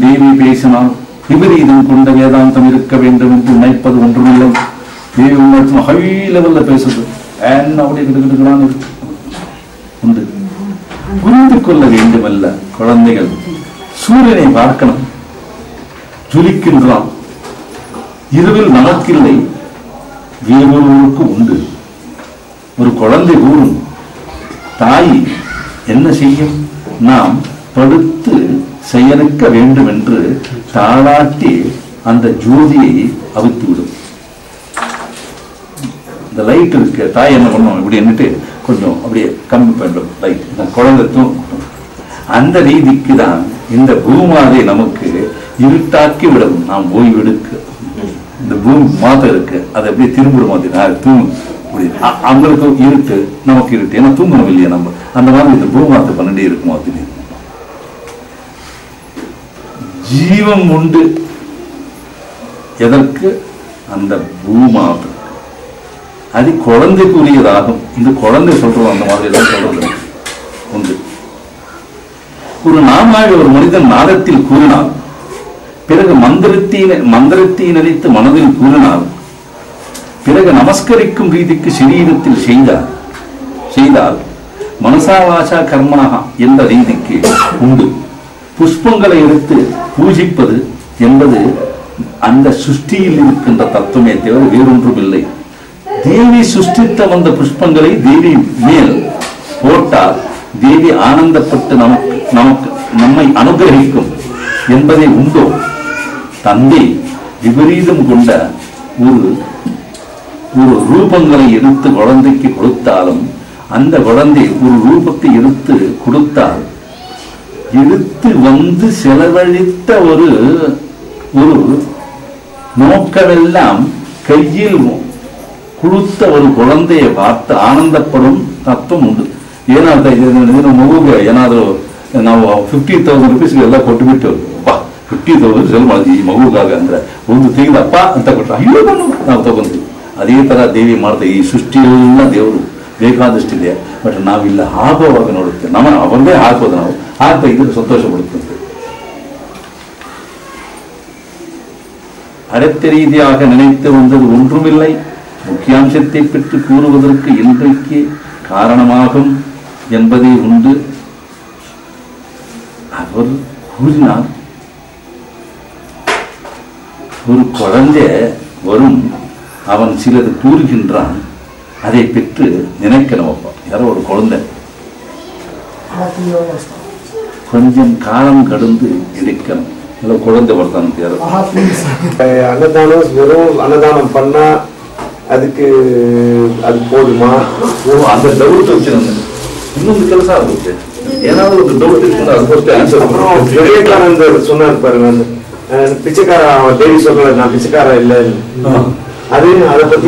தேவி பேசினால் விபரீதம் கொண்ட வேதாந்தம் இருக்க வேண்டும் என்று நினைப்பது ஒன்றுமில்லை. தேவி உங்களுக்கு ஹை லெவல்ல பேசுது, என்ன அப்படியே கிட்டுக்கிட்டுக்கலான்னு இருக்கு உண்டு. புரிந்து கொள்ள வேண்டுமல்ல குழந்தைகள். சூரியனை பார்க்கணும், ஜொலிக்கின்றான். இரவில் நமக்கில்லை, வேறொருவருக்கு உண்டு. ஒரு குழந்தை கூறும், தாய் என்ன செய்யும்? நாம் படுத்து செயலுக்க வேண்டும் என்று தாளாட்டி அந்த ஜோதியை அவித்துவிடும். இந்த லைட் இருக்கு, தாய் என்ன பண்ணுவோம், இப்படி என்னட்டு கொஞ்சம் அப்படியே கம்மி பண்ணும் லைட், இந்த குழந்தை தூங்கும். அந்த ரீதிக்கு தான் இந்த பூமாதை நமக்கு இருட்டாக்கி விடும். நாம் ஓய்வெடுக்க இந்த பூமி மாதம் இருக்கு, அதை அப்படியே திரும்பிடும். தூங்கும் அவங்களுக்கு இருட்டு, நமக்கு இருட்டு, ஏன்னா தூங்கணும் இல்லையா நம்ம. அந்த மாதிரி இந்த பூமாத்தை பண்ணிட்டே இருக்குமோ அது ஜீவம் உண்டு. எதற்கு? அந்த பூமாதம். அது குழந்தைக்குரியதாகும். இந்த குழந்தை சொல்றது அந்த மாதிரி எல்லாம் சொல்றது உண்டு. ஒரு நாமாவை ஒரு மனிதன் நாதத்தில் கூறினால், பிறகு மந்திரத்தை நினைத்து மனதில் கூறினால், பிறகு நமஸ்கரிக்கும் ரீதிக்கு சரீரத்தில் செய்தால் மனசாவாசா கர்மனகா என்ற ரீதிக்கு உண்டு. புஷ்பங்களை எடுத்து பூஜிப்பது என்பது அந்த சுஷ்டியில் இருக்கின்ற தத்துவமே தவிர வேறொன்றும் இல்லை. தேவி சுஷ்டித்த வந்த புஷ்பங்களை தேவி மேல் போட்டால் தேவி ஆனந்தப்பட்டு நம்மை அனுகிரகிக்கும் என்பதை உண்டோ? தந்தை விபரீதம் கொண்ட ஒரு ரூபங்களை எடுத்து குழந்தைக்கு கொடுத்தாலும், அந்த குழந்தை ஒரு ரூபத்தை எடுத்து கொடுத்தால், எடுத்து வந்து செலவழித்த ஒரு நோக்கமெல்லாம் கையில் கொடுத்த ஒரு குழந்தையை பார்த்து ಆನಂದಪடும் ತತ್ವ ಉಂಟು. ಏನಾಗ್ತಾ ಇದೆ ಅಂದ್ರೆ ಮಗುಗೆ ಏನಾದರೂ ನಾವು 50,000 ರೂಪೀಸ್ಗೆ ಎಲ್ಲ ಕೊಟ್ಟುಬಿಟ್ಟು ಅಪ್ಪ 50,000 ಸೆಲ್ ಮಾಡಿದ್ವಿ ಈ ಮಗುಗಾಗ ಅಂದ್ರೆ ಒಂದು ತೆಗೆದಪ್ಪ ಅಂತ ಕೊಟ್ಟರೆ ಅಯ್ಯೋ ನಾವು ತಗೊಂಡ್ವಿ. ಅದೇ ತರ ದೇವಿ ಮಾಡ್ತಾ ಈ ಸೃಷ್ಟಿಯೆಲ್ಲ ದೇವರು ಬೇಕಾದಷ್ಟಿದೆ. ಬಟ್ ನಾವಿಲ್ಲ ಆಗುವಾಗ ನೋಡುತ್ತೆ ಅವರದೇ ಹಾಕೋದು, ನಾವು ಆಗ್ತಾ ಇದ್ರೆ ಸಂತೋಷ ಪಡುತ್ತೆ. அடுத்த ரீதியாக நினைத்து வந்தது ஒன்றுமில்லை. முக்கியாம்சத்தை பெற்று கூறுவதற்கு இன்றைக்கு காரணமாகும் என்பதே உண்டு. அவர் கூறினார், ஒரு குழந்தை வரும், அவன் சிலது கூறுகின்றான், அதை பெற்று நினைக்கணும். அப்பா யாரோ ஒரு குழந்தை கொஞ்சம் காலம் கடந்து எடுக்கணும். குழந்தை வர்த்தானம் யாரோ அன்னதானம் வெறும் அன்னதானம் பண்ணா ಅದಕ್ಕೆ ಅದು போடுமா? அந்த டவுட் வச்சு இன்னொಂದು ಕೆಲಸ ಆಗುತ್ತೆ. ಏನಾದರೂ ಒಂದು ಡೌಟ್ ಇಟ್ಕೊಂಡು ಅದಕ್ಕೆ ಆನ್ಸರ್ ವಿವೇಕಾನಂದ சொன்னார் பாருங்க, பிச்சைக்கார தேவி சொல்ல நான் பிச்சைக்கார இல்ல, அது அதை பத்தி